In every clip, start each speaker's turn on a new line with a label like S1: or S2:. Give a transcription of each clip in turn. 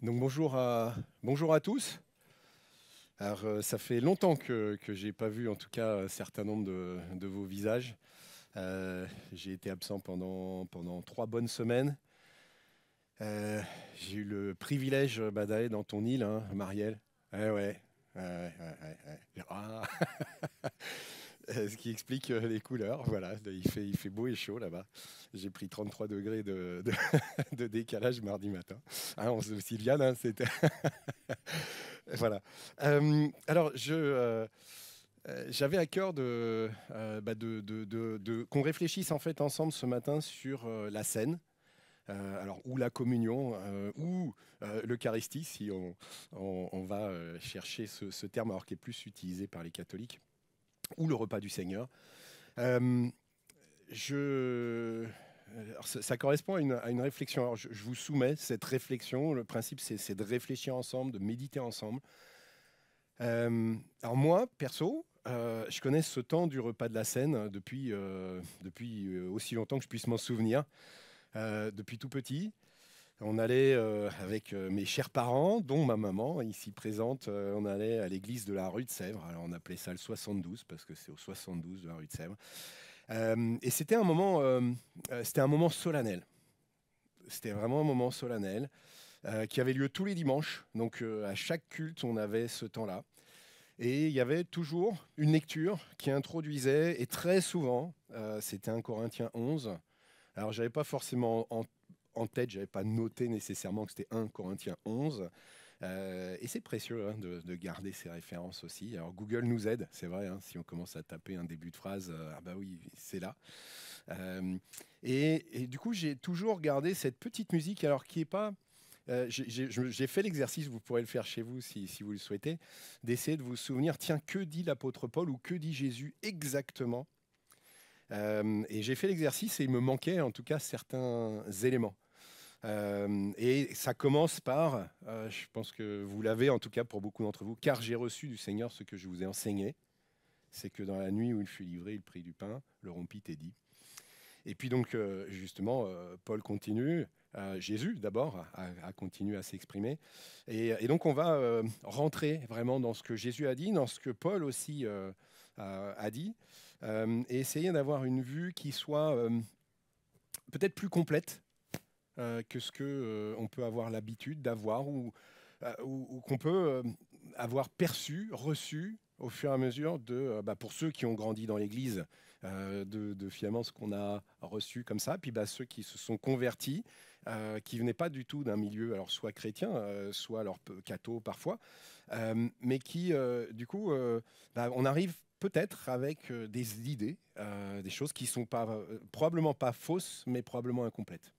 S1: Donc bonjour à tous. Alors ça fait longtemps que j'ai pas vu en tout cas un certain nombre de vos visages. J'ai été absent pendant 3 bonnes semaines. Euh, j'ai eu le privilège d'aller dans ton île, hein, Marielle. Ouais, ouais. Ouais, ouais, ouais, ouais. Ah, ce qui explique les couleurs. Voilà, il fait beau et chaud là-bas. J'ai pris 33 degrés de décalage mardi matin. Hein, on se Sylviane, hein, c'était. Voilà. Alors, j'avais à cœur qu'on réfléchisse en fait ensemble ce matin sur la scène, alors ou la communion, ou l'Eucharistie, si on va chercher ce terme, alors qui est plus utilisé par les catholiques, ou le repas du Seigneur. Euh, alors, ça correspond à une réflexion. Alors, je vous soumets cette réflexion. Le principe, c'est de réfléchir ensemble, de méditer ensemble. Alors moi, perso, je connais ce temps du repas de la Seine depuis aussi longtemps que je puisse m'en souvenir. Depuis tout petit, on allait avec mes chers parents, dont ma maman, ici présente, on allait à l'église de la rue de Sèvres. Alors on appelait ça le 72 parce que c'est au 72 de la rue de Sèvres. Et c'était un moment solennel. C'était vraiment un moment solennel qui avait lieu tous les dimanches. Donc à chaque culte, on avait ce temps-là. Et il y avait toujours une lecture qui introduisait, et très souvent, c'était un Corinthiens 11. Alors, j'avais pas forcément en tête, j'avais pas noté nécessairement que c'était un Corinthiens 11. Et c'est précieux hein, de garder ces références aussi. Alors, Google nous aide, c'est vrai, hein, si on commence à taper un début de phrase, ah bah oui, c'est là. Euh, et du coup, j'ai toujours gardé cette petite musique, alors qui est pas j'ai fait l'exercice, vous pourrez le faire chez vous si vous le souhaitez, d'essayer de vous souvenir, tiens, que dit l'apôtre Paul ou que dit Jésus exactement. Et j'ai fait l'exercice et il me manquait en tout cas certains éléments. Et ça commence par, je pense que vous l'avez en tout cas pour beaucoup d'entre vous, car j'ai reçu du Seigneur ce que je vous ai enseigné, c'est que dans la nuit où il fut livré, il prit du pain, le rompit et dit. Et puis donc, justement, Paul continue, Jésus d'abord a continué à s'exprimer. Et donc, on va rentrer vraiment dans ce que Jésus a dit, dans ce que Paul aussi a dit, et essayer d'avoir une vue qui soit peut-être plus complète que ce que on peut avoir l'habitude d'avoir ou qu'on peut avoir perçu, reçu au fur et à mesure pour ceux qui ont grandi dans l'Église, de finalement ce qu'on a reçu comme ça, puis ceux qui se sont convertis, qui venaient pas du tout d'un milieu, alors soit chrétien, soit alors catho parfois, mais qui, du coup, on arrive peut-être avec des idées, des choses qui sont pas, probablement pas fausses, mais probablement incomplètes.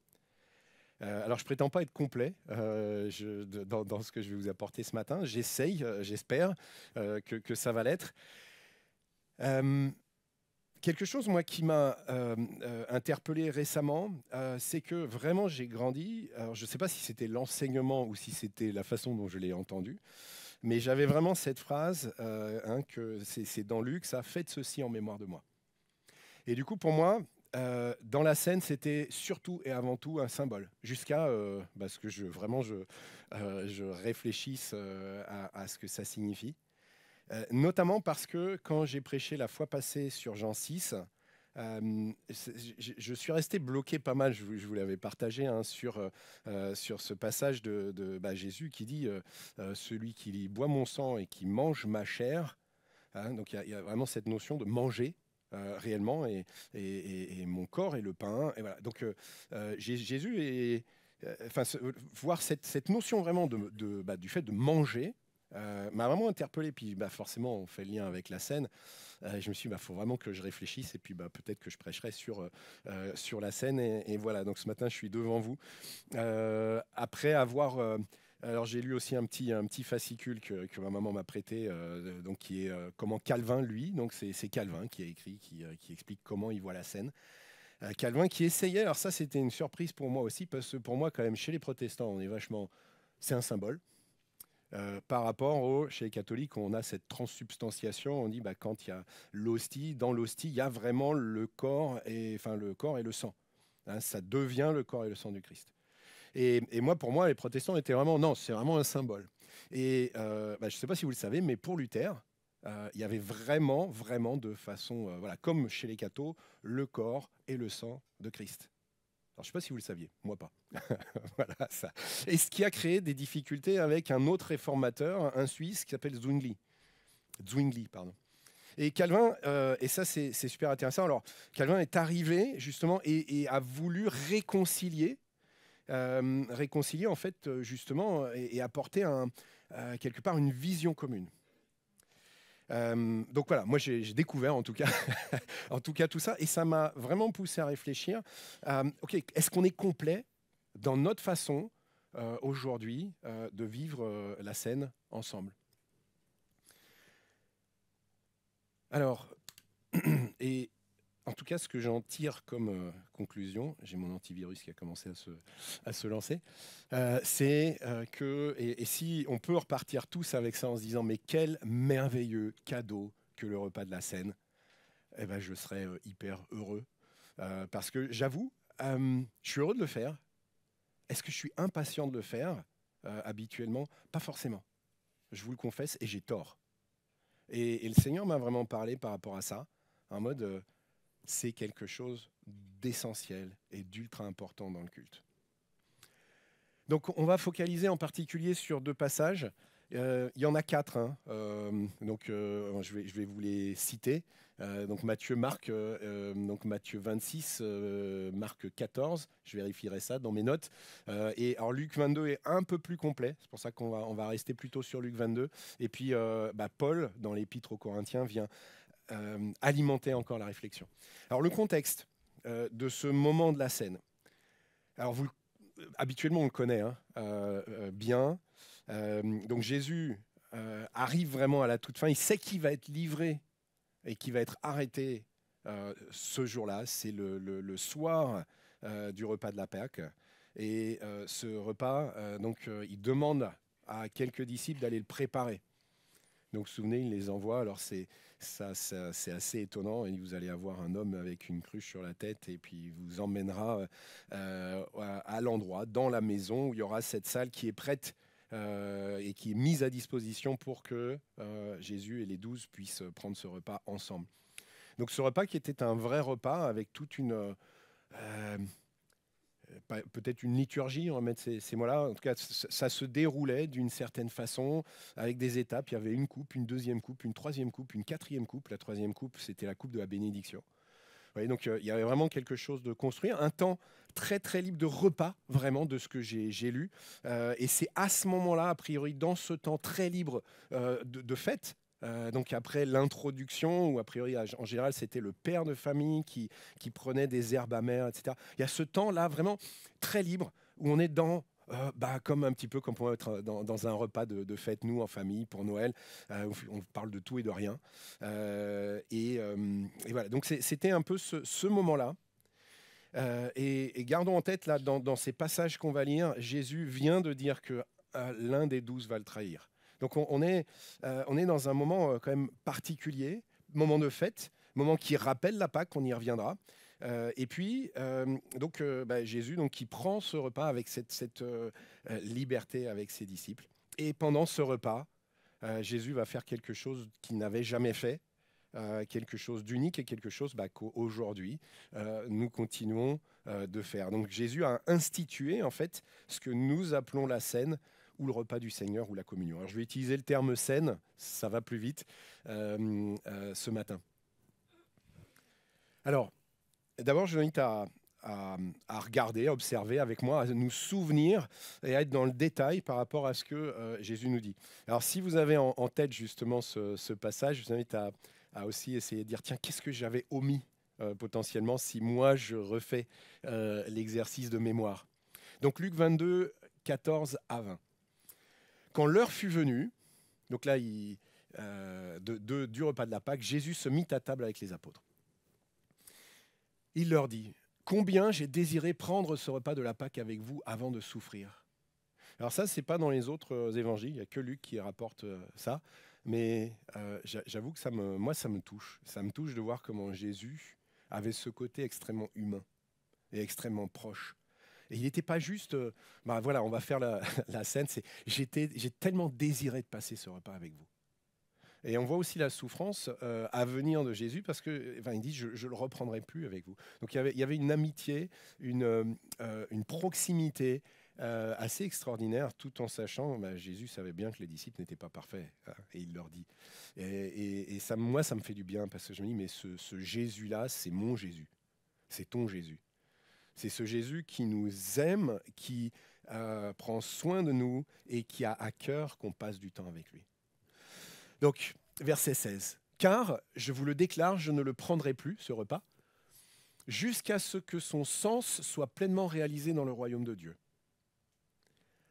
S1: Alors, je prétends pas être complet dans ce que je vais vous apporter ce matin. J'essaye, j'espère que ça va l'être. Euh, Quelque chose, moi, qui m'a interpellé récemment, c'est que vraiment, j'ai grandi. Alors, je ne sais pas si c'était l'enseignement ou si c'était la façon dont je l'ai entendu, mais j'avais vraiment cette phrase, hein, que c'est dans Luc, ça, faites ceci en mémoire de moi. Et du coup, pour moi, dans la scène, c'était surtout et avant tout un symbole, jusqu'à ce que je réfléchisse à ce que ça signifie. Notamment parce que quand j'ai prêché la fois passée sur Jean 6, je suis resté bloqué pas mal, je vous l'avais partagé, hein, sur ce passage de Jésus qui dit celui qui boit mon sang et qui mange ma chair. Hein, donc il y a vraiment cette notion de manger réellement et mon corps est le pain. Et voilà. Donc Jésus est, enfin, voir cette notion vraiment du fait de manger m'a vraiment interpellé. Puis forcément, on fait le lien avec la scène. Je me suis dit, faut vraiment que je réfléchisse et puis peut-être que je prêcherai sur la scène. Et voilà, donc ce matin, je suis devant vous. Après avoir alors j'ai lu aussi un petit fascicule que ma maman m'a prêté, donc qui est comment Calvin, lui, donc c'est Calvin qui a écrit, qui explique comment il voit la scène. Calvin qui essayait, alors ça c'était une surprise pour moi aussi, parce que pour moi quand même chez les protestants on est vachement, c'est un symbole. Par rapport chez les catholiques, on a cette transsubstantiation. On dit quand il y a l'hostie, dans l'hostie, il y a vraiment le corps et le sang. Hein, ça devient le corps et le sang du Christ. Et moi, pour moi, les protestants étaient vraiment, non, c'est vraiment un symbole. Et je ne sais pas si vous le savez, mais pour Luther, il y avait vraiment, vraiment de façon, voilà, comme chez les cathos, le corps et le sang de Christ. Alors, je ne sais pas si vous le saviez, moi pas. Voilà, ça. Et ce qui a créé des difficultés avec un autre réformateur, un Suisse qui s'appelle Zwingli. Zwingli, pardon. Et Calvin, et ça c'est super intéressant, alors Calvin est arrivé justement et a voulu réconcilier, en fait justement et apporter quelque part une vision commune. Donc voilà, moi j'ai découvert en tout cas, en tout cas tout ça, et ça m'a vraiment poussé à réfléchir. Ok, est-ce qu'on est complet dans notre façon aujourd'hui de vivre la scène ensemble? Alors, et en tout cas, ce que j'en tire comme conclusion, j'ai mon antivirus qui a commencé à se lancer, c'est que, et si on peut repartir tous avec ça en se disant, mais quel merveilleux cadeau que le repas de la Seine, eh ben, je serais hyper heureux. Parce que j'avoue, je suis heureux de le faire. Est-ce que je suis impatient de le faire habituellement? Pas forcément. Je vous le confesse, et j'ai tort. Et le Seigneur m'a vraiment parlé par rapport à ça, en mode, c'est quelque chose d'essentiel et d'ultra important dans le culte. Donc on va focaliser en particulier sur deux passages. Il y en a quatre, hein. Je vais vous les citer. Donc Matthieu, Marc, donc Matthieu 26, Marc 14, je vérifierai ça dans mes notes. Et alors Luc 22 est un peu plus complet, c'est pour ça qu'on va rester plutôt sur Luc 22. Et puis Paul, dans l'épître aux Corinthiens, vient alimenter encore la réflexion. Alors le contexte de ce moment de la scène. Alors habituellement on le connaît hein, bien. Donc Jésus arrive vraiment à la toute fin. Il sait qu'il va être livré et qu'il va être arrêté ce jour-là. C'est le soir du repas de la Pâque. Et ce repas, il demande à quelques disciples d'aller le préparer. Donc, vous vous souvenez, il les envoie. Alors, c'est assez étonnant. Et vous allez avoir un homme avec une cruche sur la tête et puis il vous emmènera à l'endroit, dans la maison, où il y aura cette salle qui est prête et qui est mise à disposition pour que Jésus et les 12 puissent prendre ce repas ensemble. Donc, ce repas qui était un vrai repas avec toute une... peut-être une liturgie, on va mettre ces mots-là. En tout cas, ça se déroulait d'une certaine façon, avec des étapes. Il y avait une coupe, une deuxième coupe, une troisième coupe, une quatrième coupe. La troisième coupe, c'était la coupe de la bénédiction. Vous voyez, donc il y avait vraiment quelque chose de construit, un temps très très libre de repas, vraiment, de ce que j'ai lu. Et c'est à ce moment-là, a priori, dans ce temps très libre de fête, donc après l'introduction, où a priori en général c'était le père de famille qui prenait des herbes amères, etc. Il y a ce temps-là vraiment très libre où on est comme un petit peu comme on peut être dans un repas de fête, nous en famille pour Noël, on parle de tout et de rien. Et voilà, donc c'était un peu ce moment-là. Et gardons en tête là dans ces passages qu'on va lire, Jésus vient de dire que l'un des 12 va le trahir. Donc on est dans un moment quand même particulier, moment de fête, moment qui rappelle la Pâque, on y reviendra. Et puis, Jésus qui prend ce repas avec cette liberté avec ses disciples. Et pendant ce repas, Jésus va faire quelque chose qu'il n'avait jamais fait, quelque chose d'unique et quelque chose qu'aujourd'hui, nous continuons de faire. Donc Jésus a institué en fait ce que nous appelons la scène, ou le repas du Seigneur, ou la communion. Alors je vais utiliser le terme scène, ça va plus vite, ce matin. Alors, d'abord, je vous invite à regarder, à observer avec moi, à nous souvenir et à être dans le détail par rapport à ce que Jésus nous dit. Alors, si vous avez en tête justement ce passage, je vous invite à aussi essayer de dire, tiens, qu'est-ce que j'avais omis potentiellement si moi je refais l'exercice de mémoire. Donc, Luc 22, 14 à 20. Quand l'heure fut venue, donc là, du repas de la Pâque, Jésus se mit à table avec les apôtres. Il leur dit, « Combien j'ai désiré prendre ce repas de la Pâque avec vous avant de souffrir. » Alors ça, ce n'est pas dans les autres évangiles, il n'y a que Luc qui rapporte ça, mais j'avoue que moi, ça me touche. Ça me touche de voir comment Jésus avait ce côté extrêmement humain et extrêmement proche. Et il n'était pas juste, voilà, on va faire la scène. J'ai tellement désiré de passer ce repas avec vous. Et on voit aussi la souffrance à venir de Jésus parce que, il dit, je ne le reprendrai plus avec vous. Donc il y avait une amitié, une proximité assez extraordinaire, tout en sachant, Jésus savait bien que les disciples n'étaient pas parfaits, hein, et il leur dit. Et ça, moi, ça me fait du bien parce que je me dis, mais ce Jésus-là, c'est mon Jésus, c'est ton Jésus. C'est ce Jésus qui nous aime, qui prend soin de nous et qui a à cœur qu'on passe du temps avec lui. Donc, verset 16. « Car, je vous le déclare, je ne le prendrai plus, ce repas, jusqu'à ce que son sens soit pleinement réalisé dans le royaume de Dieu. »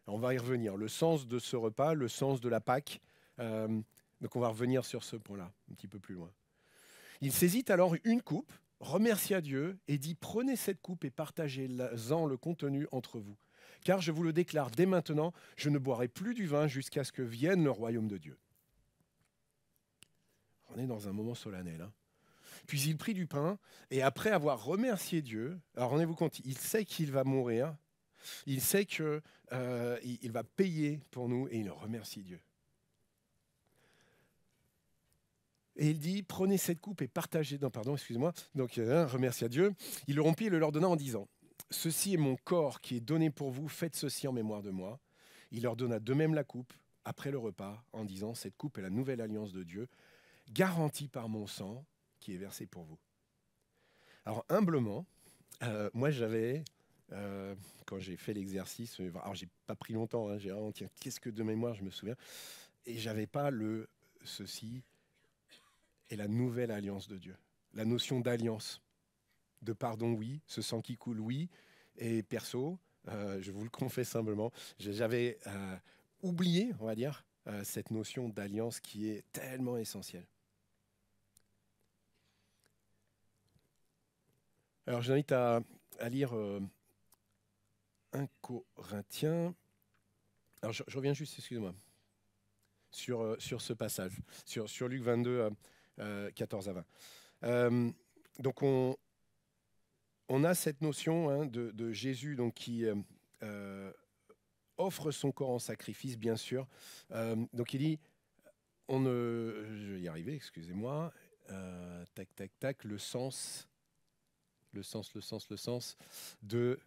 S1: On va y revenir. Le sens de ce repas, le sens de la Pâque. Donc, on va revenir sur ce point-là, un petit peu plus loin. Il saisit alors une coupe, remercia Dieu et dit « Prenez cette coupe et partagez-en le contenu entre vous. Car je vous le déclare dès maintenant, je ne boirai plus du vin jusqu'à ce que vienne le royaume de Dieu. » On est dans un moment solennel. Hein. Puis il prit du pain, et après avoir remercié Dieu, alors rendez-vous compte, il sait qu'il va mourir, il sait qu'il va payer pour nous, et il remercie Dieu. Et il dit, prenez cette coupe et partagez, donc remercie à Dieu. Il le rompit et le leur donna en disant, ceci est mon corps qui est donné pour vous, faites ceci en mémoire de moi. Il leur donna de même la coupe, après le repas, en disant, cette coupe est la nouvelle alliance de Dieu, garantie par mon sang qui est versé pour vous. Alors humblement, moi j'avais, quand j'ai fait l'exercice, alors j'ai pas pris longtemps, hein, j'ai vraiment, tiens, qu'est-ce que de mémoire je me souviens, et j'avais pas le ceci est la nouvelle alliance de Dieu, la notion d'alliance, de pardon, oui, ce sang qui coule, oui, et perso, je vous le confesse simplement, j'avais oublié, on va dire, cette notion d'alliance qui est tellement essentielle. Alors, j'invite à lire 1 Corinthiens. Alors, je reviens juste, excusez-moi, sur ce passage, sur Luc 22, 14 à 20. Donc, on a cette notion, hein, de Jésus donc, qui offre son corps en sacrifice, bien sûr. Donc, il dit, je vais y arriver, excusez-moi, tac, tac, tac, le sens de...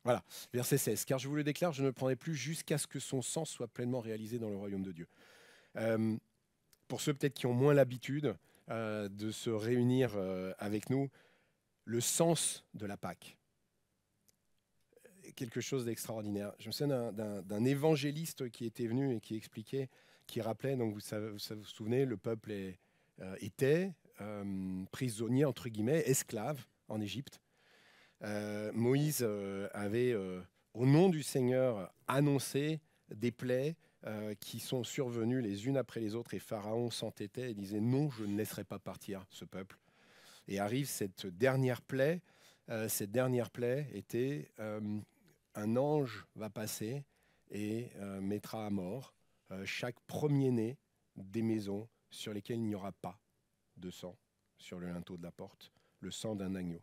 S1: Voilà, verset 16. « Car je vous le déclare, je ne le prendrai plus jusqu'à ce que son sens soit pleinement réalisé dans le royaume de Dieu. » Pour ceux peut-être qui ont moins l'habitude de se réunir avec nous, le sens de la Pâque. Quelque chose d'extraordinaire. Je me souviens d'un évangéliste qui était venu et qui expliquait, qui rappelait, donc vous vous souvenez, le peuple était prisonnier, entre guillemets, esclave, en Égypte. Moïse avait, au nom du Seigneur, annoncé des plaies qui sont survenues les unes après les autres, et Pharaon s'entêtait et disait « Non, je ne laisserai pas partir ce peuple ». Et arrive cette dernière plaie. Cette dernière plaie était un ange va passer et mettra à mort chaque premier-né des maisons sur lesquelles il n'y aura pas de sang sur le linteau de la porte, le sang d'un agneau.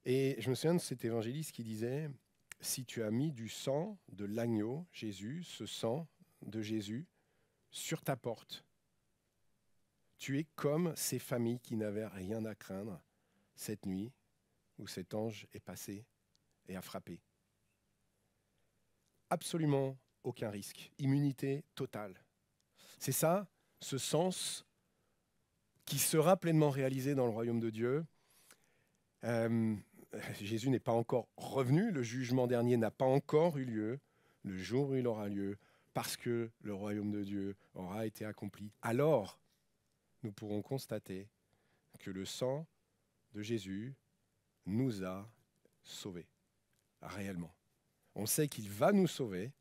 S1: Et je me souviens de cet évangéliste qui disait, si tu as mis du sang de l'agneau, Jésus, ce sang de Jésus, sur ta porte, tu es comme ces familles qui n'avaient rien à craindre cette nuit où cet ange est passé et a frappé. Absolument aucun risque, immunité totale. C'est ça, ce sens qui sera pleinement réalisé dans le royaume de Dieu. Jésus n'est pas encore revenu, le jugement dernier n'a pas encore eu lieu, le jour où il aura lieu, parce que le royaume de Dieu aura été accompli. Alors, nous pourrons constater que le sang de Jésus nous a sauvés, réellement. On sait qu'il va nous sauver.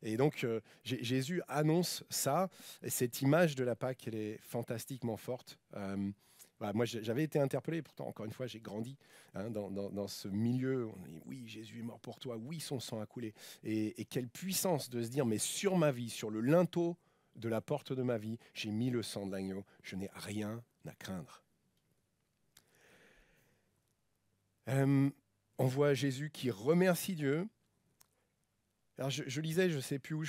S1: Et donc, Jésus annonce ça. Et cette image de la Pâque, elle est fantastiquement forte. Moi, j'avais été interpellé, pourtant, encore une fois, j'ai grandi dans ce milieu. On dit, oui, Jésus est mort pour toi. Oui, son sang a coulé. Et quelle puissance de se dire, mais sur ma vie, sur le linteau de la porte de ma vie, j'ai mis le sang de l'agneau. Je n'ai rien à craindre. on voit Jésus qui remercie Dieu. Alors je lisais, je ne sais plus où,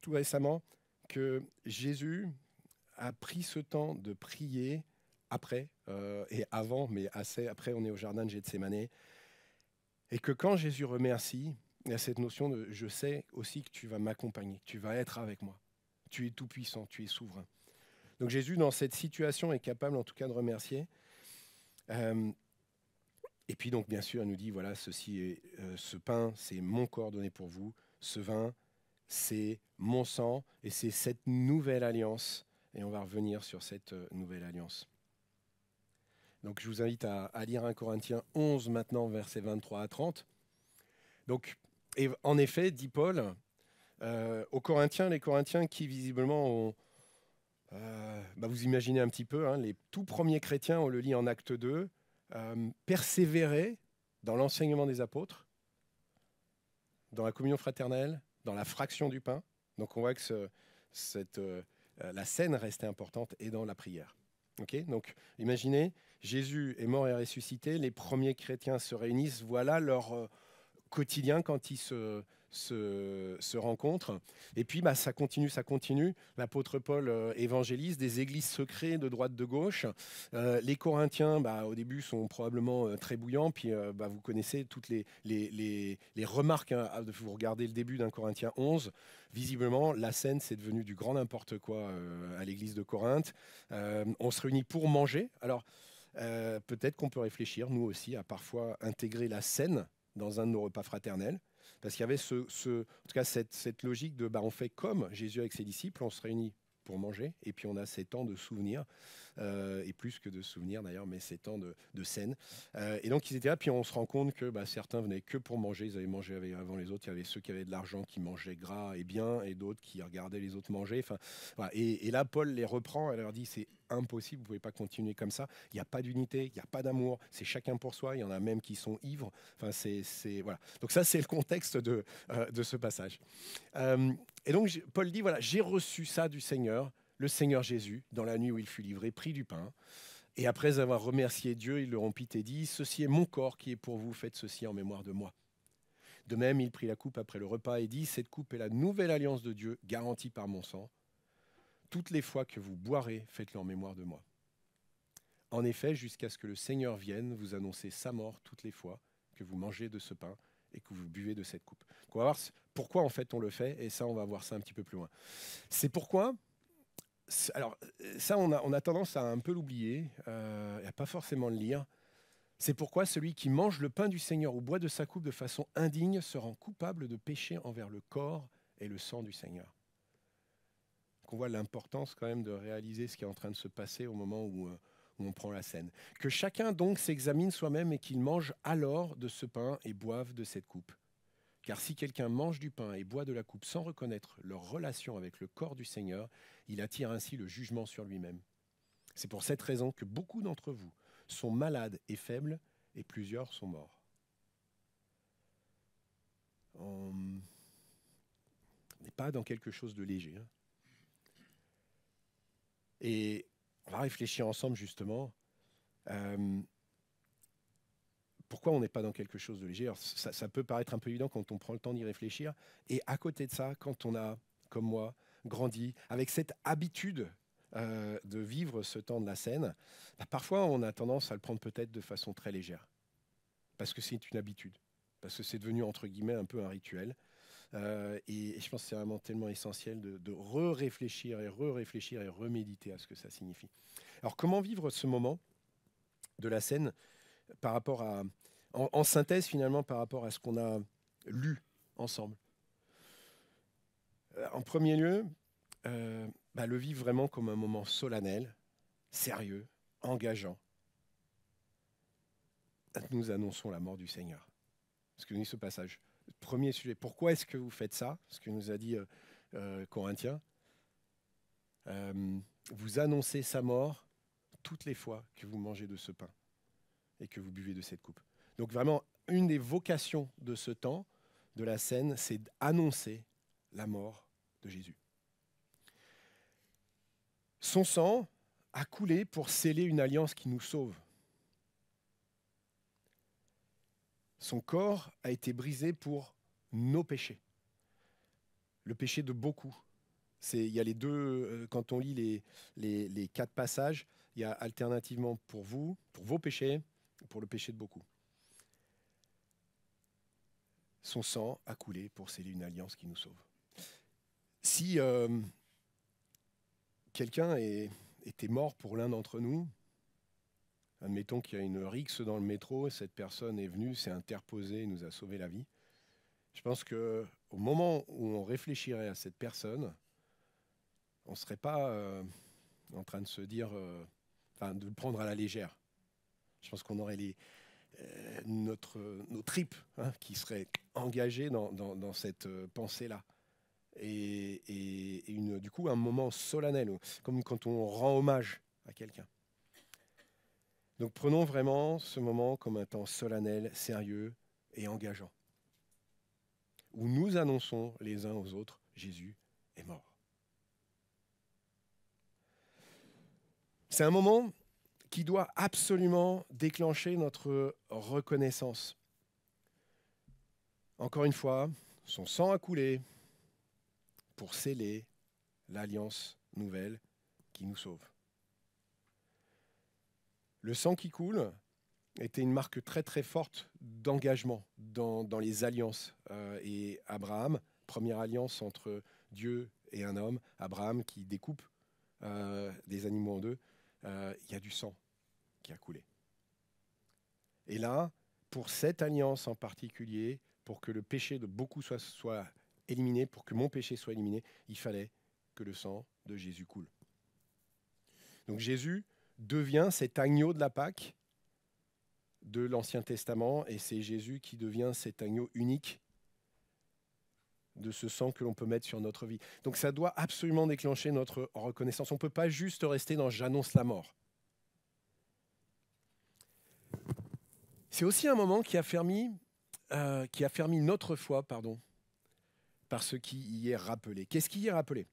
S1: tout récemment, que Jésus a pris ce temps de prier après et avant, mais assez après, on est au jardin de Gethsémanée. Et que quand Jésus remercie, il y a cette notion de « je sais aussi que tu vas m'accompagner, que tu vas être avec moi. Tu es tout-puissant, tu es souverain. » Donc Jésus, dans cette situation, est capable en tout cas de remercier. Et puis donc, bien sûr, elle nous dit, voilà, ce pain, c'est mon corps donné pour vous. Ce vin, c'est mon sang. Et c'est cette nouvelle alliance. Et on va revenir sur cette nouvelle alliance. Donc je vous invite à lire 1 Corinthiens 11 maintenant, versets 23 à 30. Donc, et en effet, dit Paul, aux Corinthiens, les Corinthiens qui visiblement ont... vous imaginez un petit peu, hein, les tout premiers chrétiens, on le lit en Acte 2, persévéraient dans l'enseignement des apôtres, dans la communion fraternelle, dans la fraction du pain. Donc on voit que la scène restait importante et dans la prière. Okay, donc imaginez, Jésus est mort et ressuscité, les premiers chrétiens se réunissent, voilà leur quotidien quand ils se rencontrent. Et puis ça continue. L'apôtre Paul évangélise des églises secrètes de droite, de gauche. Les Corinthiens, au début, sont probablement très bouillants. Puis vous connaissez toutes les remarques. Hein, vous regardez le début d'un Corinthiens 11. Visiblement, la scène, c'est devenu du grand n'importe quoi à l'église de Corinthe. On se réunit pour manger. Alors, peut-être qu'on peut réfléchir, nous aussi, à parfois intégrer la scène dans un de nos repas fraternels, parce qu'il y avait en tout cas cette logique de on fait comme Jésus avec ses disciples, on se réunit pour manger, et puis on a ces temps de souvenirs, et plus que de souvenirs d'ailleurs, mais ces temps de scène. Et donc ils étaient là, puis on se rend compte que certains venaient que pour manger, ils avaient mangé avant les autres, il y avait ceux qui avaient de l'argent qui mangeaient gras et bien, et d'autres qui regardaient les autres manger. Voilà. Et là, Paul les reprend, et leur dit, c'est impossible, vous ne pouvez pas continuer comme ça, il n'y a pas d'unité, il n'y a pas d'amour, c'est chacun pour soi, il y en a même qui sont ivres. Voilà. Donc ça, c'est le contexte de ce passage. Et donc, Paul dit, voilà, j'ai reçu ça du Seigneur, le Seigneur Jésus, dans la nuit où il fut livré, prit du pain. Et après avoir remercié Dieu, il le rompit et dit, ceci est mon corps qui est pour vous, faites ceci en mémoire de moi. De même, il prit la coupe après le repas et dit, cette coupe est la nouvelle alliance de Dieu, garantie par mon sang. Toutes les fois que vous boirez, faites-le en mémoire de moi. En effet, jusqu'à ce que le Seigneur vienne, vous annoncez sa mort toutes les fois que vous mangez de ce pain et que vous buvez de cette coupe. On va voir pourquoi en fait on le fait, et ça on va voir ça un petit peu plus loin. C'est pourquoi, alors ça on a tendance à un peu l'oublier, et à pas forcément le lire. C'est pourquoi celui qui mange le pain du Seigneur ou boit de sa coupe de façon indigne se rend coupable de péché envers le corps et le sang du Seigneur. Qu'on voit l'importance quand même de réaliser ce qui est en train de se passer au moment où on prend la scène. Que chacun donc s'examine soi-même et qu'il mange alors de ce pain et boive de cette coupe. Car si quelqu'un mange du pain et boit de la coupe sans reconnaître leur relation avec le corps du Seigneur, il attire ainsi le jugement sur lui-même. C'est pour cette raison que beaucoup d'entre vous sont malades et faibles, et plusieurs sont morts. On n'est pas dans quelque chose de léger. Hein. Et on va réfléchir ensemble justement. Pourquoi on n'est pas dans quelque chose de léger? Alors, ça peut paraître un peu évident quand on prend le temps d'y réfléchir. Et à côté de ça, quand on a, comme moi, grandi avec cette habitude de vivre ce temps de la scène, parfois on a tendance à le prendre peut-être de façon très légère. Parce que c'est une habitude. Parce que c'est devenu, entre guillemets, un peu un rituel. Et je pense que c'est vraiment tellement essentiel de réfléchir et reméditer à ce que ça signifie. Alors, comment vivre ce moment de la scène par rapport en synthèse finalement par rapport à ce qu'on a lu ensemble? En premier lieu, le vivre vraiment comme un moment solennel, sérieux, engageant. Nous annonçons la mort du Seigneur. Ce que nous dit ce passage. Premier sujet, pourquoi est-ce que vous faites ça? Ce que nous a dit Corinthiens. Vous annoncez sa mort toutes les fois que vous mangez de ce pain et que vous buvez de cette coupe. Donc vraiment, une des vocations de ce temps, de la scène, c'est d'annoncer la mort de Jésus. Son sang a coulé pour sceller une alliance qui nous sauve. Son corps a été brisé pour nos péchés. Le péché de beaucoup. Il y a les deux, quand on lit les 4 passages, il y a alternativement pour vous, pour vos péchés, pour le péché de beaucoup. Son sang a coulé pour sceller une alliance qui nous sauve. Si quelqu'un était mort pour l'un d'entre nous, admettons qu'il y a une rixe dans le métro, cette personne est venue, s'est interposée, nous a sauvé la vie. Je pense qu'au moment où on réfléchirait à cette personne, on ne serait pas en train de se dire, de le prendre à la légère. Je pense qu'on aurait nos tripes qui seraient engagées dans cette pensée-là. Et du coup, un moment solennel, comme quand on rend hommage à quelqu'un. Donc prenons vraiment ce moment comme un temps solennel, sérieux et engageant, où nous annonçons les uns aux autres, Jésus est mort. C'est un moment qui doit absolument déclencher notre reconnaissance. Encore une fois, son sang a coulé pour sceller l'alliance nouvelle qui nous sauve. Le sang qui coule était une marque très très forte d'engagement dans les alliances. Et Abraham, première alliance entre Dieu et un homme, Abraham qui découpe des animaux en deux, il y a du sang qui a coulé. Et là, pour cette alliance en particulier, pour que le péché de beaucoup soit éliminé, pour que mon péché soit éliminé, il fallait que le sang de Jésus coule. Donc Jésus devient cet agneau de la Pâque de l'Ancien Testament, et c'est Jésus qui devient cet agneau unique de ce sang que l'on peut mettre sur notre vie. Donc ça doit absolument déclencher notre reconnaissance. On ne peut pas juste rester dans « j'annonce la mort ». C'est aussi un moment qui a fermi notre foi, par ce qui y est rappelé. Qu'est-ce qui y est rappelé ?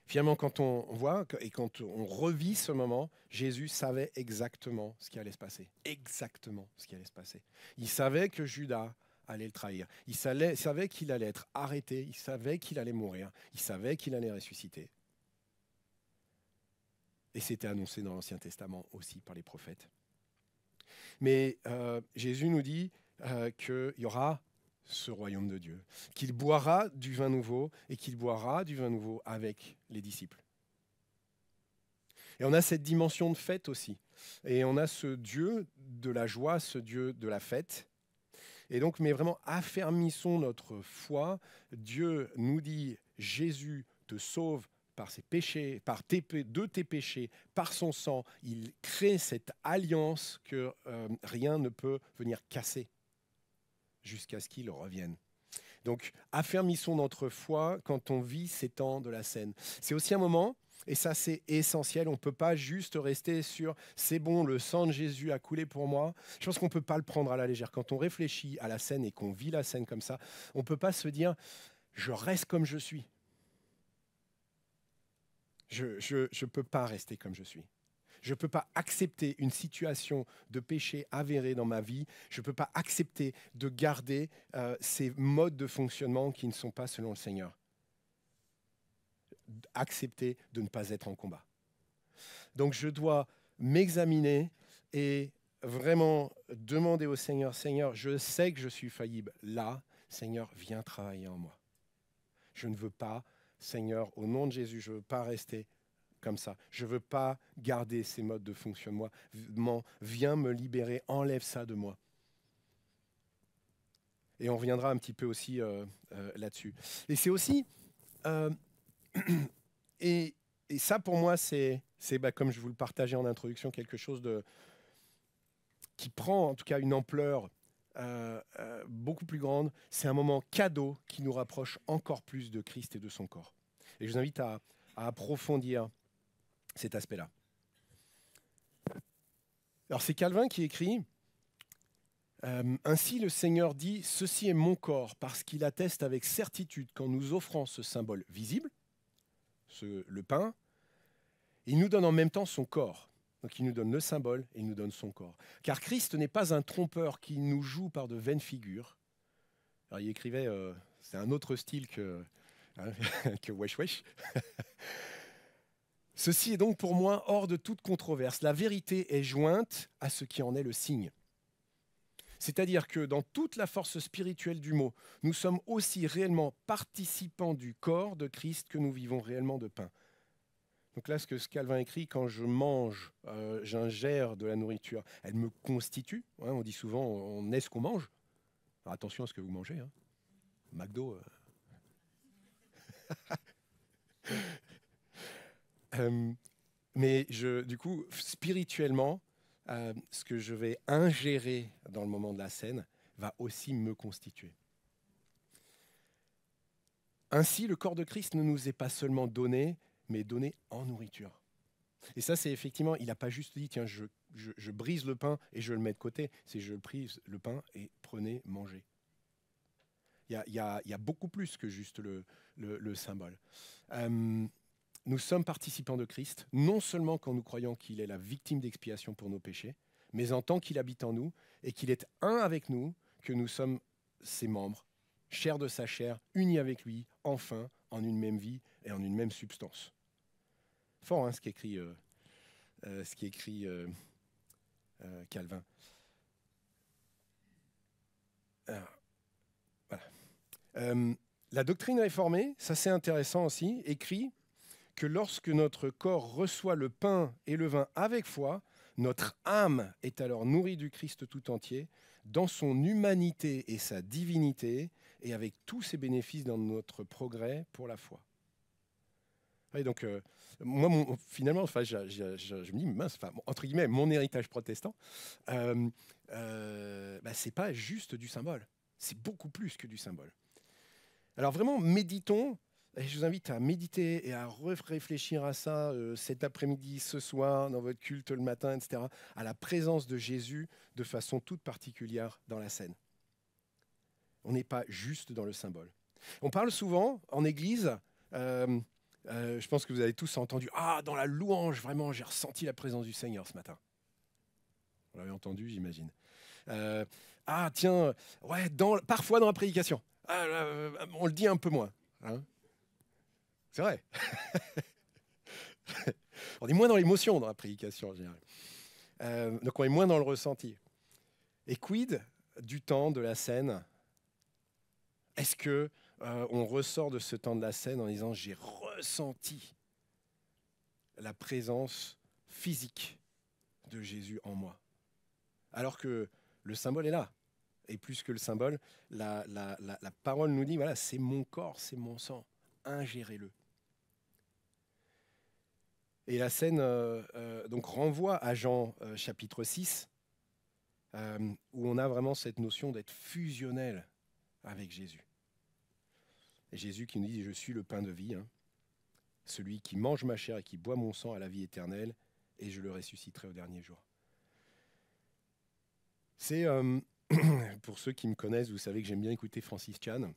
S1: Finalement, quand on voit et quand on revit ce moment, Jésus savait exactement ce qui allait se passer. Exactement ce qui allait se passer. Il savait que Judas allait le trahir. Il savait qu'il allait être arrêté. Il savait qu'il allait mourir. Il savait qu'il allait ressusciter. Et c'était annoncé dans l'Ancien Testament aussi par les prophètes. Mais Jésus nous dit qu'il y aura ce royaume de Dieu, qu'il boira du vin nouveau et qu'il boira du vin nouveau avec les disciples. Et on a cette dimension de fête aussi. Et on a ce Dieu de la joie, ce Dieu de la fête. Et donc, mais vraiment, affermissons notre foi. Dieu nous dit, Jésus te sauve par ses péchés, de tes péchés, par son sang. Il crée cette alliance que rien ne peut venir casser jusqu'à ce qu'il revienne. Donc, affermissons notre foi quand on vit ces temps de la scène. C'est aussi un moment, et ça c'est essentiel, on ne peut pas juste rester sur « c'est bon, le sang de Jésus a coulé pour moi ». Je pense qu'on ne peut pas le prendre à la légère. Quand on réfléchit à la scène et qu'on vit la scène comme ça, on ne peut pas se dire « je reste comme je suis ». Je ne peux pas rester comme je suis. Je ne peux pas accepter une situation de péché avéré dans ma vie. Je ne peux pas accepter de garder ces modes de fonctionnement qui ne sont pas selon le Seigneur. Accepter de ne pas être en combat. Donc je dois m'examiner et vraiment demander au Seigneur, Seigneur, je sais que je suis faillible. Là, Seigneur, viens travailler en moi. Je ne veux pas, Seigneur, au nom de Jésus, je ne veux pas rester comme ça. Je ne veux pas garder ces modes de fonctionnement. Viens me libérer, enlève ça de moi. Et on reviendra un petit peu aussi là-dessus. Et c'est aussi, et ça pour moi, c'est comme je vous le partageais en introduction, quelque chose qui prend en tout cas une ampleur beaucoup plus grande. C'est un moment cadeau qui nous rapproche encore plus de Christ et de son corps. Et je vous invite à approfondir cet aspect-là. Alors c'est Calvin qui écrit ainsi le Seigneur dit, ceci est mon corps, parce qu'il atteste avec certitude qu'en nous offrant ce symbole visible, le pain, il nous donne en même temps son corps. Donc il nous donne le symbole et il nous donne son corps. Car Christ n'est pas un trompeur qui nous joue par de vaines figures. Alors il écrivait, c'est un autre style hein, que Wesh Wesh. Ceci est donc pour moi hors de toute controverse. La vérité est jointe à ce qui en est le signe. C'est-à-dire que dans toute la force spirituelle du mot, nous sommes aussi réellement participants du corps de Christ que nous vivons réellement de pain. Donc là, ce que Calvin écrit, quand je mange, j'ingère de la nourriture, elle me constitue. Hein, on dit souvent, on est ce qu'on mange. Alors attention à ce que vous mangez. Hein. McDo. Mais du coup, spirituellement, ce que je vais ingérer dans le moment de la scène va aussi me constituer. Ainsi, le corps de Christ ne nous est pas seulement donné, mais donné en nourriture. Et ça, c'est effectivement, il n'a pas juste dit, tiens, je brise le pain et je le mets de côté. C'est je brise le pain et prenez, mangez. Il y a beaucoup plus que juste le symbole. Nous sommes participants de Christ, non seulement quand nous croyons qu'il est la victime d'expiation pour nos péchés, mais en tant qu'il habite en nous et qu'il est un avec nous, que nous sommes ses membres, chair de sa chair, unis avec lui, enfin, en une même vie et en une même substance. Fort, hein, ce qu'écrit Calvin. Alors, voilà. La doctrine réformée, ça c'est intéressant aussi, écrit que lorsque notre corps reçoit le pain et le vin avec foi, notre âme est alors nourrie du Christ tout entier, dans son humanité et sa divinité, et avec tous ses bénéfices dans notre progrès pour la foi. Et donc, moi, finalement, je me dis, mince, entre guillemets, mon héritage protestant, c'est pas juste du symbole, c'est beaucoup plus que du symbole. Alors vraiment, méditons. Et je vous invite à méditer et à réfléchir à ça cet après-midi, ce soir, dans votre culte le matin, etc., à la présence de Jésus de façon toute particulière dans la scène. On n'est pas juste dans le symbole. On parle souvent en Église, je pense que vous avez tous entendu, dans la louange, vraiment, j'ai ressenti la présence du Seigneur ce matin. Vous l'avez entendu, j'imagine. Parfois dans la prédication. On le dit un peu moins. Hein. C'est vrai. On est moins dans l'émotion dans la prédication en général. Donc on est moins dans le ressenti. Et quid du temps de la scène? Est-ce que on ressort de ce temps de la scène en disant j'ai ressenti la présence physique de Jésus en moi? Alors que le symbole est là. Et plus que le symbole, la parole nous dit, voilà, c'est mon corps, c'est mon sang. Ingérez-le. Et la scène donc renvoie à Jean chapitre 6, où on a vraiment cette notion d'être fusionnel avec Jésus. Et Jésus qui nous dit « Je suis le pain de vie, hein, celui qui mange ma chair et qui boit mon sang a la vie éternelle, et je le ressusciterai au dernier jour. » C'est, pour ceux qui me connaissent, vous savez que j'aime bien écouter Francis Chan,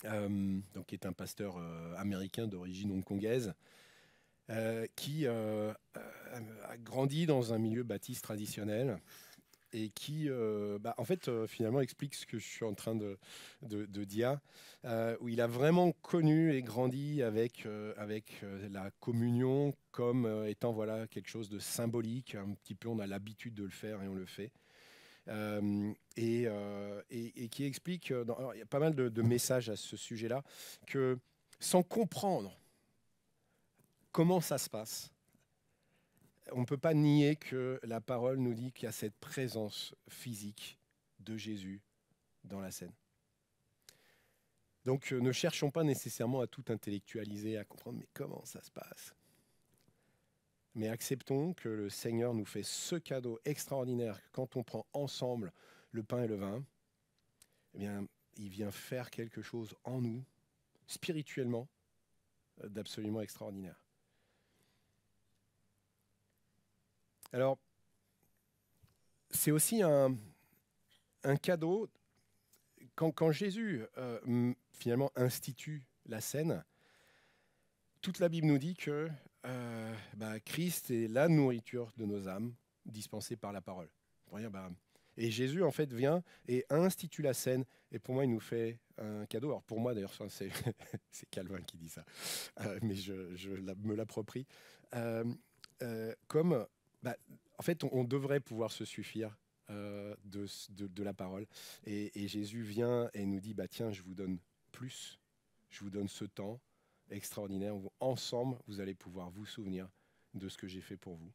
S1: donc, qui est un pasteur américain d'origine hongkongaise, qui a grandi dans un milieu baptiste traditionnel et qui, finalement, explique ce que je suis en train de dire, où il a vraiment connu et grandi avec la communion comme étant quelque chose de symbolique. Un petit peu, on a l'habitude de le faire et on le fait. Et qui explique, alors, il y a pas mal de messages à ce sujet-là, que sans comprendre comment ça se passe, on ne peut pas nier que la parole nous dit qu'il y a cette présence physique de Jésus dans la scène. Donc ne cherchons pas nécessairement à tout intellectualiser, à comprendre mais comment ça se passe. Mais acceptons que le Seigneur nous fait ce cadeau extraordinaire que quand on prend ensemble le pain et le vin, eh bien, il vient faire quelque chose en nous, spirituellement, d'absolument extraordinaire. Alors, c'est aussi un cadeau, quand Jésus finalement institue la scène, toute la Bible nous dit que Christ est la nourriture de nos âmes, dispensée par la parole. Pour dire, et Jésus, en fait, vient et institue la scène. Et pour moi, il nous fait un cadeau. Alors pour moi, d'ailleurs, c'est c'est Calvin qui dit ça, mais me l'approprie. Comme, en fait, on devrait pouvoir se suffire de la parole. Et Jésus vient et nous dit, tiens, je vous donne plus. Je vous donne ce temps extraordinaire où ensemble, vous allez pouvoir vous souvenir de ce que j'ai fait pour vous.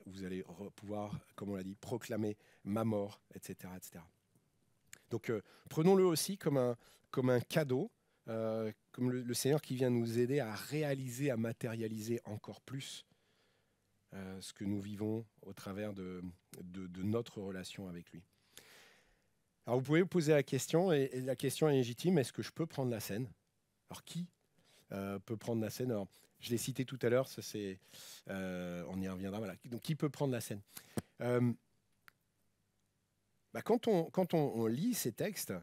S1: Vous allez pouvoir, comme on l'a dit, proclamer ma mort, etc. etc. Donc prenons-le aussi comme un cadeau, comme le Seigneur qui vient nous aider à réaliser, à matérialiser encore plus ce que nous vivons au travers de notre relation avec lui. Alors vous pouvez vous poser la question, et la question est légitime, est-ce que je peux prendre la scène? Alors qui peut prendre la scène? Alors, je l'ai cité tout à l'heure, ça c'est, on y reviendra. Voilà. Donc, qui peut prendre la scène? Quand on lit ces textes,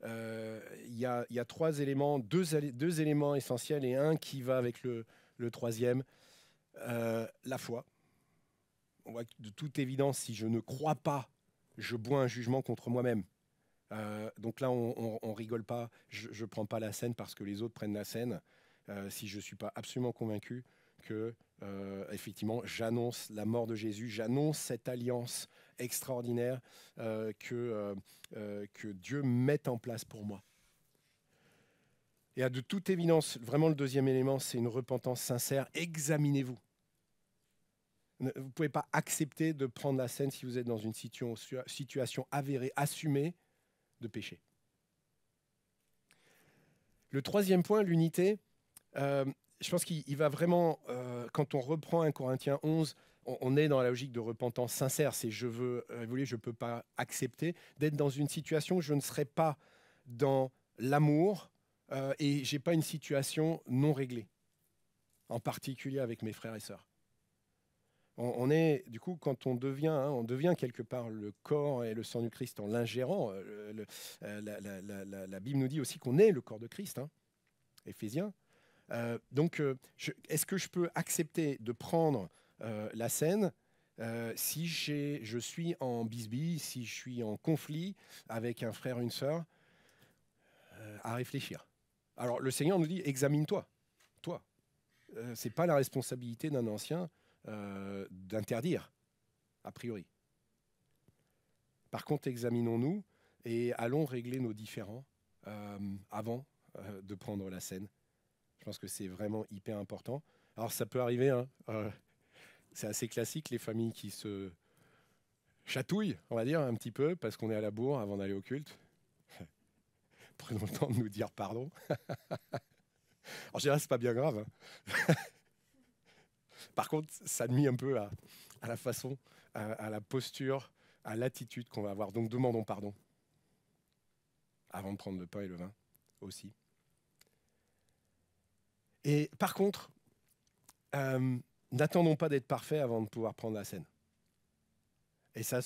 S1: il y a trois éléments, deux éléments essentiels et un qui va avec le troisième. La foi. On voit que de toute évidence, si je ne crois pas, je bois un jugement contre moi-même. Donc là, on rigole pas. Je prends pas la scène parce que les autres prennent la scène. Si je suis pas absolument convaincu que, effectivement, j'annonce la mort de Jésus, j'annonce cette alliance extraordinaire que Dieu met en place pour moi. Et de toute évidence, vraiment le deuxième élément, c'est une repentance sincère. Examinez-vous. Vous ne pouvez pas accepter de prendre la scène si vous êtes dans une situation avérée, assumée de péché. Le troisième point, l'unité, je pense qu'il va vraiment, quand on reprend 1 Corinthiens 11, on est dans la logique de repentance sincère. C'est je veux évoluer, je ne peux pas accepter d'être dans une situation où je ne serai pas dans l'amour et je n'ai pas une situation non réglée, en particulier avec mes frères et sœurs. On est, du coup, quand on devient quelque part le corps et le sang du Christ en l'ingérant. La Bible nous dit aussi qu'on est le corps de Christ, Éphésiens. Donc, est-ce que je peux accepter de prendre la scène si je suis en bisbille, si je suis en conflit avec un frère, une sœur, à réfléchir. Alors, le Seigneur nous dit, examine-toi, toi. C'est pas la responsabilité d'un ancien d'interdire, a priori. Par contre, examinons-nous et allons régler nos différends avant de prendre la scène. Je pense que c'est vraiment hyper important. Alors, ça peut arriver, c'est assez classique, les familles qui se chatouillent, on va dire, un petit peu, parce qu'on est à la bourre avant d'aller au culte. Prenons le temps de nous dire pardon. En général, c'est pas bien grave. Par contre, ça nuit un peu à la façon, à la posture, à l'attitude qu'on va avoir. Donc, demandons pardon avant de prendre le pain et le vin aussi. Et par contre, n'attendons pas d'être parfaits avant de pouvoir prendre la scène. Et ça,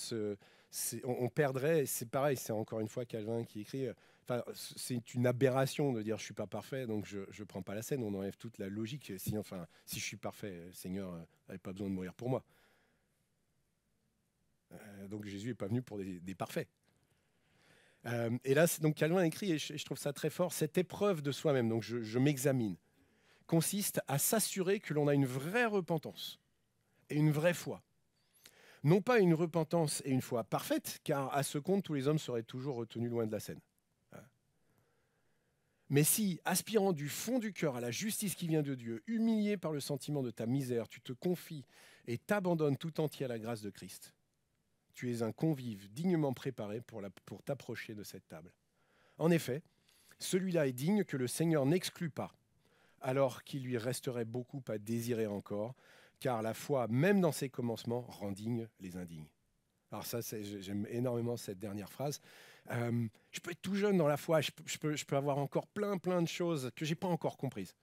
S1: on perdrait, c'est pareil, c'est encore une fois Calvin qui écrit, c'est une aberration de dire je ne suis pas parfait, donc je ne prends pas la scène, on enlève toute la logique. Si je suis parfait, le Seigneur n'avait pas besoin de mourir pour moi. Donc Jésus n'est pas venu pour des parfaits. Et là, donc Calvin écrit, et je trouve ça très fort, cette épreuve de soi-même, donc je m'examine, consiste à s'assurer que l'on a une vraie repentance et une vraie foi. Non pas une repentance et une foi parfaite, car à ce compte, tous les hommes seraient toujours retenus loin de la scène. Mais si, aspirant du fond du cœur à la justice qui vient de Dieu, humilié par le sentiment de ta misère, tu te confies et t'abandonnes tout entier à la grâce de Christ, tu es un convive dignement préparé pour t'approcher de cette table. En effet, celui-là est digne que le Seigneur n'exclut pas, alors qu'il lui resterait beaucoup à désirer encore, car la foi, même dans ses commencements, rend dignes les indignes. Alors ça, j'aime énormément cette dernière phrase. Je peux être tout jeune dans la foi, je peux avoir encore plein de choses que je n'ai pas encore comprises.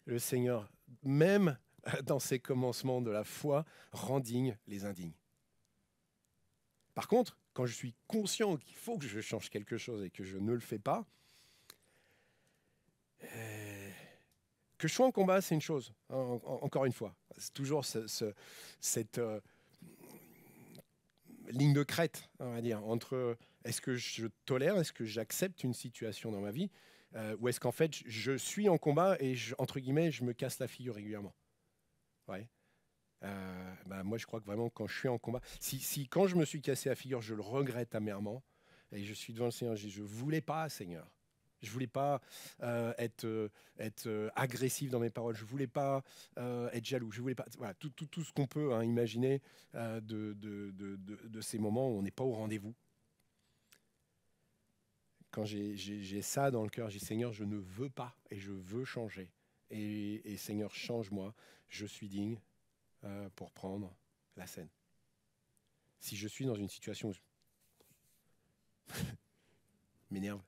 S1: Le Seigneur, même dans ses commencements de la foi, rend dignes les indignes. Par contre, quand je suis conscient qu'il faut que je change quelque chose et que je ne le fais pas, Que je sois en combat, c'est une chose, hein, encore une fois. C'est toujours cette ligne de crête, on va dire, entre est-ce que je tolère, est-ce que j'accepte une situation dans ma vie, ou est-ce qu'en fait, je suis en combat et, entre guillemets, je me casse la figure régulièrement. Ouais. Moi, je crois que vraiment, quand je suis en combat, si quand je me suis cassé la figure, je le regrette amèrement, et je suis devant le Seigneur, je dis, je ne voulais pas, Seigneur. Je ne voulais pas être agressif dans mes paroles. Je ne voulais pas être jaloux. Je voulais pas, voilà, tout ce qu'on peut, hein, imaginer de ces moments où on n'est pas au rendez-vous. Quand j'ai ça dans le cœur, j'ai Seigneur, je ne veux pas et je veux changer. Et Seigneur, change-moi. Je suis digne pour prendre la scène. Si je suis dans une situation où m'énerve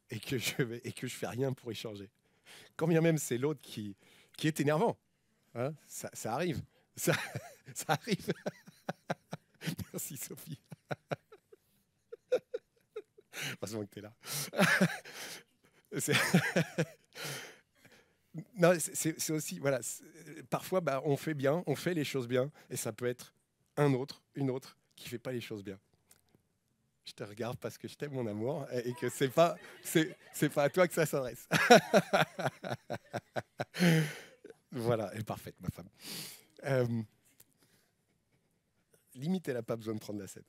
S1: et que je fais rien pour y changer. Quand bien même c'est l'autre qui est énervant, hein, ça arrive, ça arrive. Merci Sophie. Heureusement que tu es là. Non, c'est aussi, voilà, parfois on fait bien, on fait les choses bien, et ça peut être une autre qui fait pas les choses bien. Je te regarde parce que je t'aime, mon amour, et que c'est pas à toi que ça s'adresse. Voilà, elle est parfaite, ma femme. Limite, elle n'a pas besoin de prendre la scène.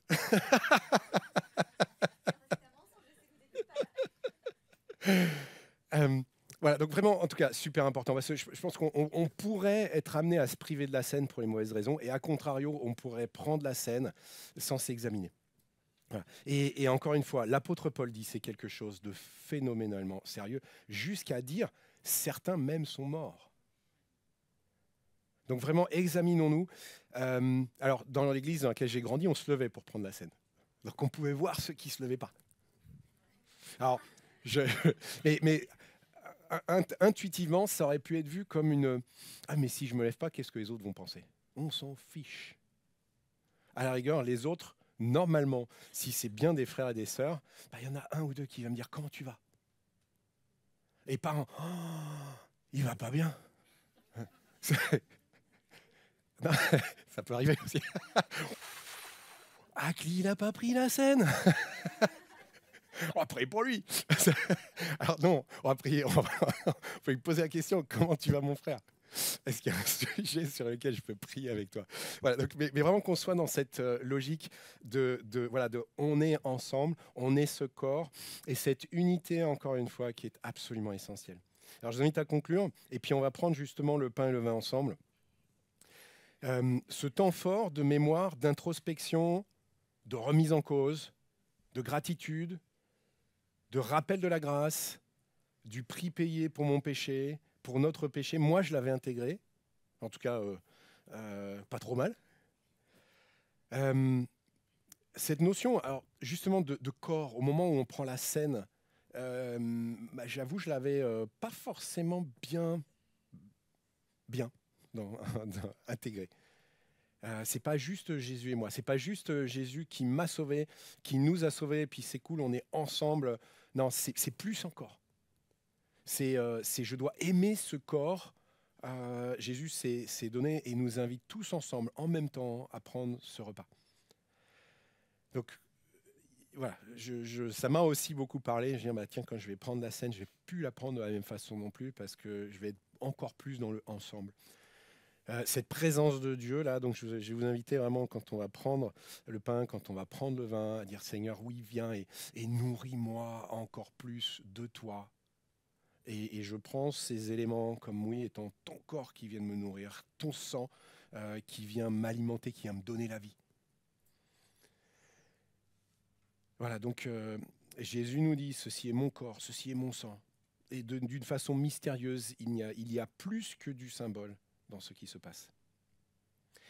S1: Voilà, donc vraiment, en tout cas, super important. Parce que je pense qu'on pourrait être amené à se priver de la scène pour les mauvaises raisons, et à contrario, on pourrait prendre la scène sans s'examiner. Voilà. Et encore une fois, l'apôtre Paul dit c'est quelque chose de phénoménalement sérieux, jusqu'à dire certains même sont morts. Donc vraiment, examinons-nous. Alors, dans l'église dans laquelle j'ai grandi, on se levait pour prendre la scène. Donc on pouvait voir ceux qui ne se levaient pas. Alors, mais intuitivement, ça aurait pu être vu comme une « Ah, mais si je ne me lève pas, qu'est-ce que les autres vont penser ?» On s'en fiche. À la rigueur, les autres, normalement, si c'est bien des frères et des sœurs, y en a un ou deux qui va me dire « Comment tu vas ?» Et pas « Oh, il va pas bien. » Non, ça peut arriver aussi. Akli, il n'a pas pris la scène. On va prier pour lui. Alors non, on va prier. On va lui poser la question, comment tu vas, mon frère? Est-ce qu'il y a un sujet sur lequel je peux prier avec toi? Voilà, donc, mais vraiment qu'on soit dans cette logique de on est ensemble, on est ce corps, et cette unité, encore une fois, qui est absolument essentielle. Alors je vous invite à conclure, et puis on va prendre justement le pain et le vin ensemble. Ce temps fort de mémoire, d'introspection, de remise en cause, de gratitude, de rappel de la grâce, du prix payé pour mon péché, pour notre péché. Moi, je l'avais intégré, en tout cas, pas trop mal. Cette notion, alors, justement, de corps, au moment où on prend la scène, j'avoue, je l'avais pas forcément bien intégré. C'est pas juste Jésus et moi, c'est pas juste Jésus qui m'a sauvé, qui nous a sauvés, et puis c'est cool, on est ensemble. Non, c'est plus encore. C'est je dois aimer ce corps. Jésus s'est donné et nous invite tous ensemble, en même temps, à prendre ce repas. Donc, voilà, ça m'a aussi beaucoup parlé. Je dis, tiens, quand je vais prendre la scène, je ne vais plus la prendre de la même façon non plus, parce que je vais être encore plus dans le ensemble. Cette présence de Dieu, là, donc je vais vous inviter vraiment, quand on va prendre le pain, quand on va prendre le vin, à dire, Seigneur, oui, viens et nourris-moi encore plus de toi. Et je prends ces éléments comme, oui, étant ton corps qui vient de me nourrir, ton sang qui vient m'alimenter, qui vient me donner la vie. Voilà, donc Jésus nous dit, ceci est mon corps, ceci est mon sang. Et d'une façon mystérieuse, il y a plus que du symbole dans ce qui se passe.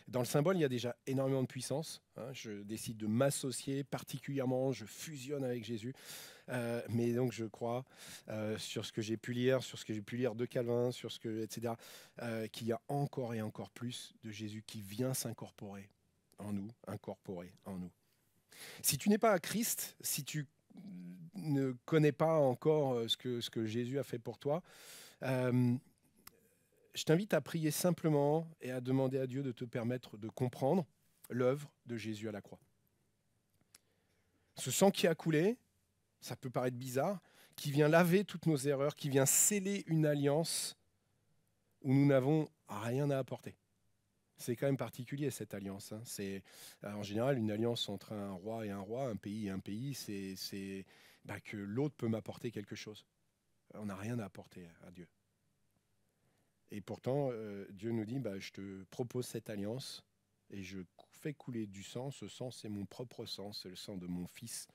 S1: Dans le symbole, il y a déjà énormément de puissance. Hein, je décide de m'associer particulièrement, je fusionne avec Jésus. Mais donc je crois, sur ce que j'ai pu lire, de Calvin, etc., qu'il y a encore et encore plus de Jésus qui vient s'incorporer en nous, incorporer en nous. Si tu n'es pas à Christ, si tu ne connais pas encore ce que Jésus a fait pour toi, euh, je t'invite à prier simplement et à demander à Dieu de te permettre de comprendre l'œuvre de Jésus à la croix. Ce sang qui a coulé, ça peut paraître bizarre, qui vient laver toutes nos erreurs, qui vient sceller une alliance où nous n'avons rien à apporter. C'est quand même particulier cette alliance, hein. C'est en général une alliance entre un roi, un pays et un pays, c'est que l'autre peut m'apporter quelque chose. On n'a rien à apporter à Dieu. Et pourtant, Dieu nous dit, je te propose cette alliance et je fais couler du sang. Ce sang, c'est mon propre sang, c'est le sang de mon Fils.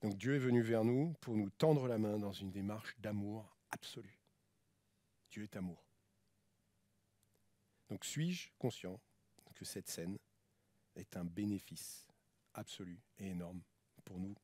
S1: Donc Dieu est venu vers nous pour nous tendre la main dans une démarche d'amour absolu. Dieu est amour. Donc suis-je conscient que cette scène est un bénéfice absolu et énorme pour nous